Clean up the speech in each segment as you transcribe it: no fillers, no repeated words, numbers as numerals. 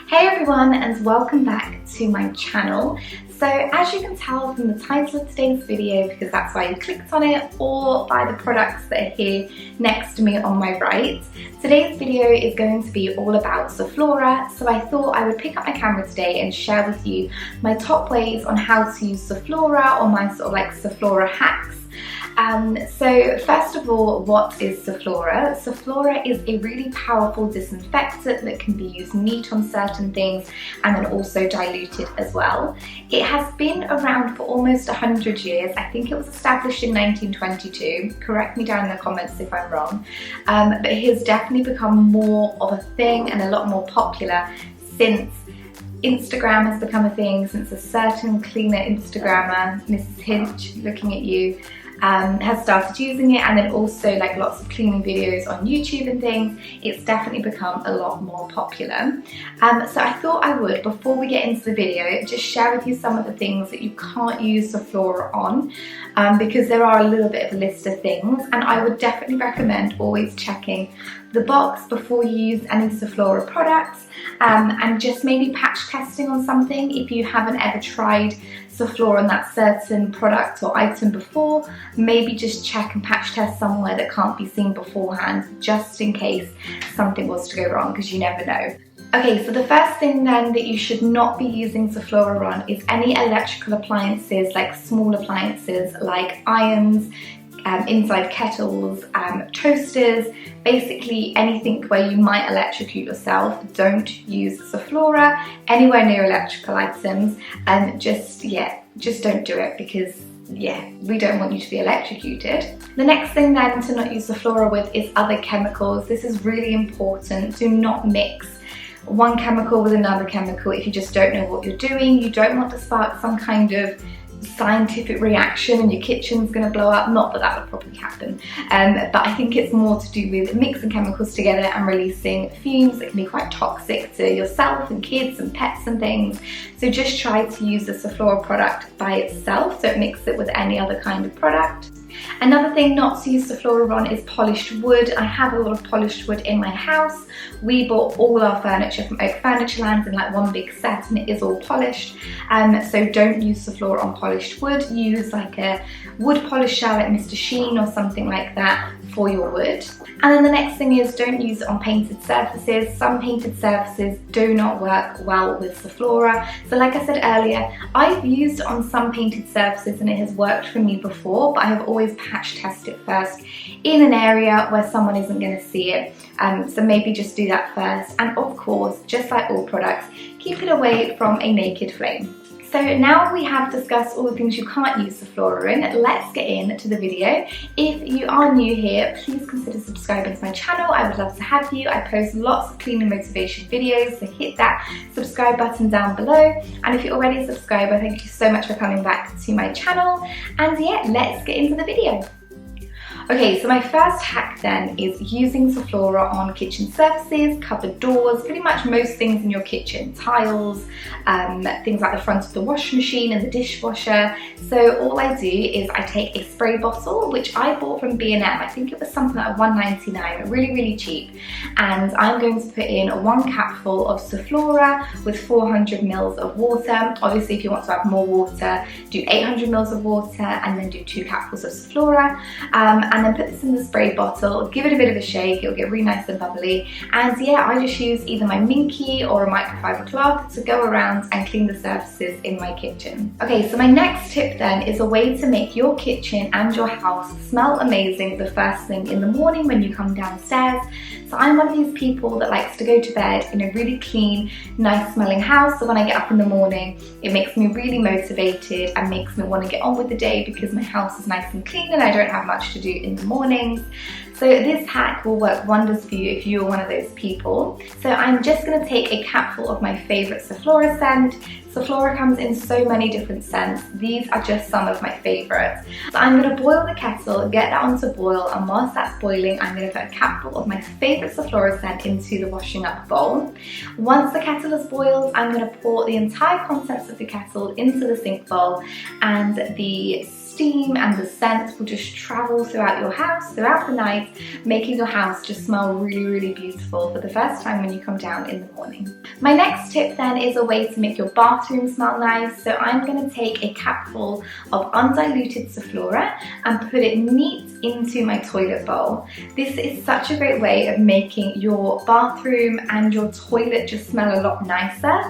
Hey everyone, and welcome back to my channel. So as you can tell from the title of today's video, because that's why you clicked on it, or by the products that are here next to me on my right, today's video is going to be all about Zoflora. So I thought I would pick up my camera today and share with you my top ways on how to use Zoflora, or my sort of like Zoflora hacks. So first of all, what is Zoflora? Zoflora is a really powerful disinfectant that can be used neat on certain things and then also diluted as well. It has been around for almost 100 years. I think it was established in 1922. Correct me down in the comments if I'm wrong. But it has definitely become more of a thing and a lot more popular since Instagram has become a thing, since a certain cleaner Instagrammer, Mrs. Hinch, looking at you, has started using it, and then also like lots of cleaning videos on YouTube and things. It's definitely become a lot more popular. So I thought I would, before we get into the video, just share with you some of the things that you can't use Zoflora on, because there are a little bit of a list of things, and I would definitely recommend always checking the box before you use any Zoflora products, and just maybe patch testing on something if you haven't ever tried Zoflora on that certain product or item before. Maybe just check and patch test somewhere that can't be seen beforehand, just in case something was to go wrong, because you never know. Okay, so the first thing then that you should not be using Zoflora on is any electrical appliances, like small appliances like irons, inside kettles, toasters, basically anything where you might electrocute yourself. Don't use Zoflora anywhere near electrical items, and just don't do it, because we don't want you to be electrocuted. The next thing then to not use Zoflora with is other chemicals. This is really important. Do not mix one chemical with another chemical if you just don't know what you're doing. You don't want to spark some kind of scientific reaction and your kitchen's going to blow up. Not that that would probably happen, but I think it's more to do with mixing chemicals together and releasing fumes that can be quite toxic to yourself and kids and pets and things. So just try to use the Zoflora product by itself, don't mix it with any other kind of product. Another thing not to use Zoflora on is polished wood. I have a lot of polished wood in my house. We bought all our furniture from Oak Furniture Land in like one big set, and it is all polished. So don't use Zoflora on polished wood. Use like a wood polisher like Mr. Sheen or something like that for your wood. And then the next thing is don't use it on painted surfaces. Some painted surfaces do not work well with Zoflora. So like I said earlier, I've used it on some painted surfaces and it has worked for me before, but I have always patch test it first in an area where someone isn't going to see it. So maybe just do that first. And of course, just like all products, keep it away from a naked flame. So now we have discussed all the things you can't use Zoflora in, let's get into the video. If you are new here, please consider subscribing to my channel. I would love to have you. I post lots of cleaning motivation videos, so hit that subscribe button down below. And if you're already a subscriber, thank you so much for coming back to my channel. And let's get into the video. Okay, so my first hack then is using Zoflora on kitchen surfaces, cupboard doors, pretty much most things in your kitchen, tiles, things like the front of the washing machine and the dishwasher. So all I do is I take a spray bottle, which I bought from B&M. I think it was something like $1.99, really, really cheap. And I'm going to put in 1 capful of Zoflora with 400 ml of water. Obviously, if you want to add more water, do 800 ml of water and then do 2 capfuls of Zoflora. And then put this in the spray bottle, give it a bit of a shake, it'll get really nice and bubbly. And I just use either my Minky or a microfiber cloth to go around and clean the surfaces in my kitchen. Okay, so my next tip then is a way to make your kitchen and your house smell amazing the first thing in the morning when you come downstairs. So I'm one of these people that likes to go to bed in a really clean, nice smelling house. So when I get up in the morning, it makes me really motivated and makes me want to get on with the day, because my house is nice and clean and I don't have much to do in the mornings. So this hack will work wonders for you if you're one of those people. So I'm just going to take a capful of my favourite Zoflora scent. Zoflora comes in so many different scents. These are just some of my favourites. So I'm going to boil the kettle, get that on to boil, and whilst that's boiling, I'm going to put a capful of my favourite Zoflora scent into the washing up bowl. Once the kettle is boiled, I'm going to pour the entire contents of the kettle into the sink bowl, and the steam and the scent will just travel throughout your house throughout the night, making your house just smell really, really beautiful for the first time when you come down in the morning. My next tip then is a way to make your bathroom smell nice. So I'm going to take a capful of undiluted Zoflora and put it neat into my toilet bowl. This is such a great way of making your bathroom and your toilet just smell a lot nicer.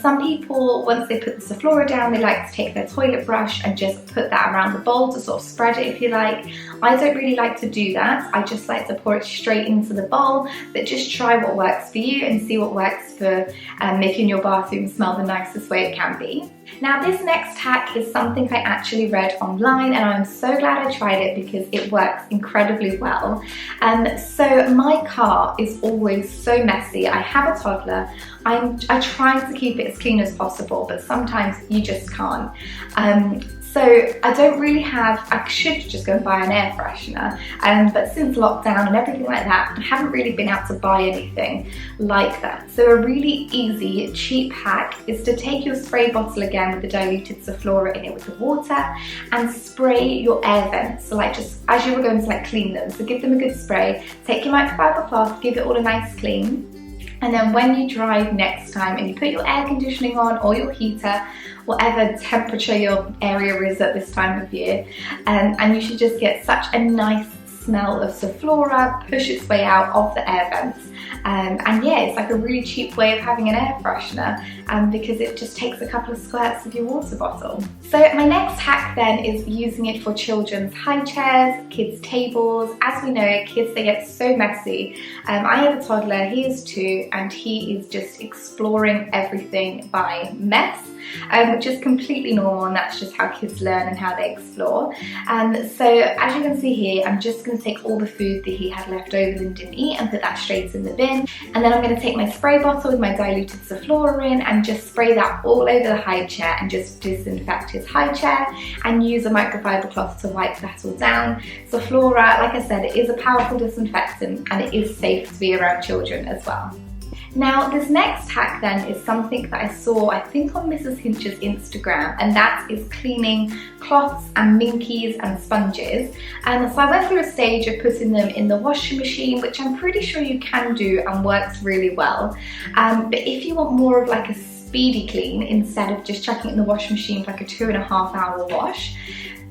Some people, once they put the Zoflora down, they like to take their toilet brush and just put that around the bowl to sort of spread it if you like. I don't really like to do that. I just like to pour it straight into the bowl, but just try what works for you and see what works for making your bathroom smell the nicest way it can be. Now this next hack is something I actually read online, and I'm so glad I tried it because it works incredibly well. So my car is always so messy. I have a toddler. I try to keep it as clean as possible, but sometimes you just can't. So I don't really have, I should just go and buy an air freshener, but since lockdown and everything like that, I haven't really been able to buy anything like that. So a really easy, cheap hack is to take your spray bottle again with the diluted Zoflora in it with the water and spray your air vents. So like just as you were going to like clean them, so give them a good spray, take your microfiber cloth, give it all a nice clean. And then when you drive next time and you put your air conditioning on or your heater, whatever temperature your area is at this time of year, and you should just get such a nice smell of Zoflora push its way out of the air vents. And yeah, it's like a really cheap way of having an air freshener because it just takes a couple of squirts of your water bottle. So my next hack then is using it for children's high chairs, kids' tables. As we know, kids, they get so messy. I have a toddler, he is 2, and he is just exploring everything by mess, which is completely normal, and that's just how kids learn and how they explore. So as you can see here, I'm just going to take all the food that he had left over and didn't eat and put that straight in the bin. And then I'm going to take my spray bottle with my diluted Zoflora in and just spray that all over the high chair and just disinfect his high chair and use a microfiber cloth to wipe that all down. Zoflora, like I said, it is a powerful disinfectant and it is safe to be around children as well. Now this next hack then is something that I saw, I think, on Mrs. Hinch's Instagram, and that is cleaning cloths and minkies and sponges. And so I went through a stage of putting them in the washing machine, which I'm pretty sure you can do and works really well. But if you want more of like a speedy clean, instead of just chucking it in the washing machine for like a 2.5 hour wash,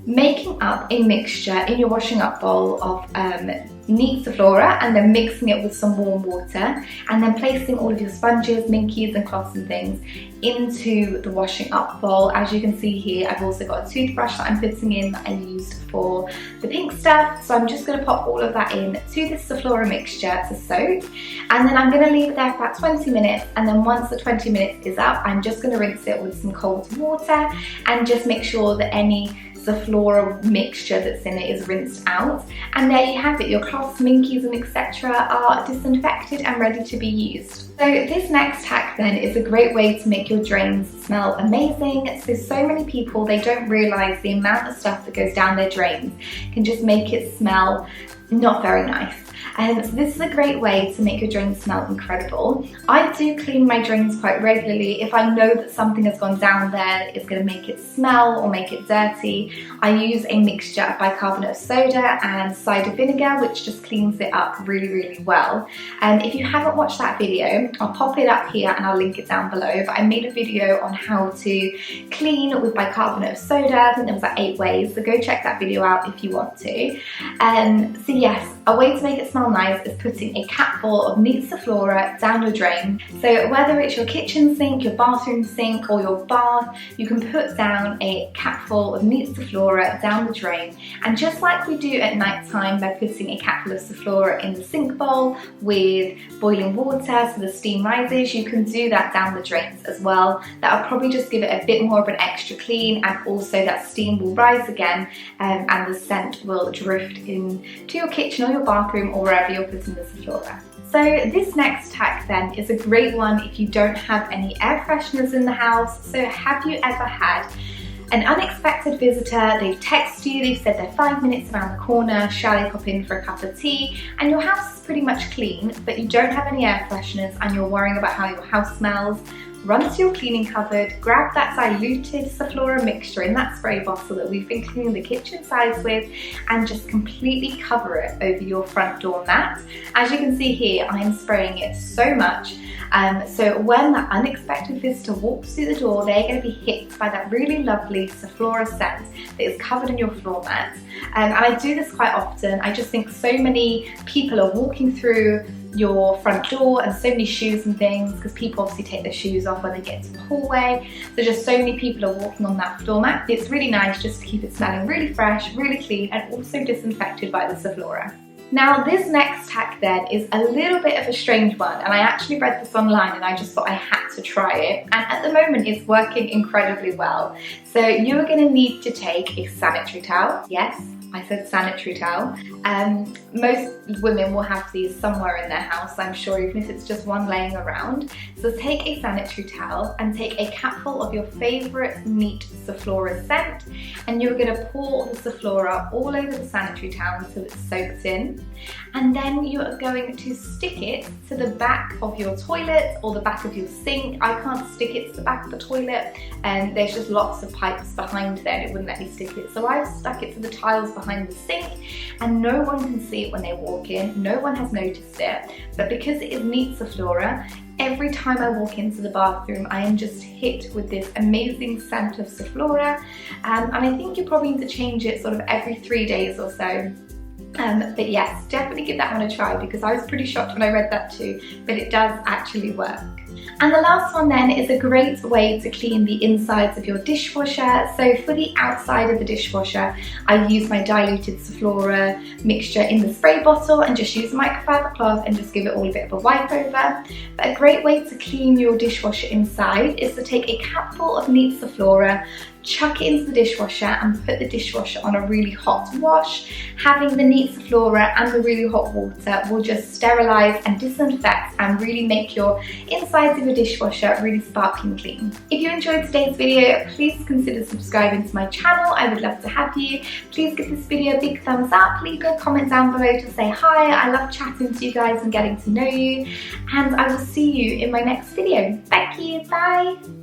making up a mixture in your washing up bowl of neat Zoflora and then mixing it with some warm water and then placing all of your sponges, minkies and cloths and things into the washing up bowl. As you can see here, I've also got a toothbrush that I'm putting in that I used for the pink stuff. So I'm just going to pop all of that in to this Zoflora mixture to soak, and then I'm going to leave it there for about 20 minutes, and then once the 20 minutes is up, I'm just going to rinse it with some cold water and just make sure that any Zoflora mixture that's in it is rinsed out, and there you have it. Your cloths, minkies and etc. are disinfected and ready to be used. So this next hack then is a great way to make your drains smell amazing. So many people, they don't realise the amount of stuff that goes down their drains can just make it smell not very nice. So this is a great way to make your drains smell incredible. I do clean my drains quite regularly. If I know that something has gone down there that is going to make it smell or make it dirty, I use a mixture of bicarbonate of soda and cider vinegar, which just cleans it up really, really well. And if you haven't watched that video, I'll pop it up here and I'll link it down below. But I made a video on how to clean with bicarbonate of soda. I think there was like 8 ways, so go check that video out if you want to. So yes, a way to make it smell nice is putting a capful of neat Zoflora down your drain. So whether it's your kitchen sink, your bathroom sink or your bath, you can put down a capful of neat Zoflora down the drain. And just like we do at night time by putting a capful of Zoflora in the sink bowl with boiling water so the steam rises, you can do that down the drains as well. That'll probably just give it a bit more of an extra clean, and also that steam will rise again and the scent will drift into your kitchen or your bathroom or wherever you're putting the Zoflora. So this next hack then is a great one if you don't have any air fresheners in the house. So have you ever had an unexpected visitor? They've texted you, they've said they're 5 minutes around the corner, shall I pop in for a cup of tea? And your house is pretty much clean, but you don't have any air fresheners and you're worrying about how your house smells, run to your cleaning cupboard, grab that diluted Zoflora mixture in that spray bottle that we've been cleaning the kitchen sides with, and just completely cover it over your front door mat. As you can see here, I am spraying it so much. So when that unexpected visitor walks through the door, they're going to be hit by that really lovely Zoflora scent that is covered in your floor mat. And I do this quite often. I just think so many people are walking through your front door, and so many shoes and things, because people obviously take their shoes off when they get to the hallway. So just so many people are walking on that floor mat. It's really nice just to keep it smelling really fresh, really clean, and also disinfected by the Zoflora. Now this next hack then is a little bit of a strange one, and I actually read this online and I just thought I had to try it, and at the moment it's working incredibly well. So you're going to need to take a sanitary towel. Yes, I said sanitary towel. Most women will have these somewhere in their house, I'm sure, even if it's just one laying around. So take a sanitary towel and take a capful of your favourite neat Zoflora scent, and you're going to pour the Zoflora all over the sanitary towel until it's soaked in. And then you are going to stick it to the back of your toilet or the back of your sink. I can't stick it to the back of the toilet, and there's just lots of pipes behind there and it wouldn't let me stick it. So I've stuck it to the tiles behind the sink, and no one can see it when they walk in. No one has noticed it, but because it is neat Zoflora, every time I walk into the bathroom, I am just hit with this amazing scent of Zoflora, and I think you probably need to change it sort of every 3 days or so. But yes, definitely give that one a try, because I was pretty shocked when I read that too, but it does actually work. And the last one then is a great way to clean the insides of your dishwasher. So for the outside of the dishwasher, I use my diluted Zoflora mixture in the spray bottle and just use a microfiber cloth and just give it all a bit of a wipe over. But a great way to clean your dishwasher inside is to take a capful of neat Zoflora, chuck it into the dishwasher and put the dishwasher on a really hot wash. Having the neat Zoflora and the really hot water will just sterilise and disinfect and really make your insides of your dishwasher really sparkling clean. If you enjoyed today's video, please consider subscribing to my channel. I would love to have you. Please give this video a big thumbs up. Leave a comment down below to say hi. I love chatting to you guys and getting to know you. And I will see you in my next video. Thank you. Bye.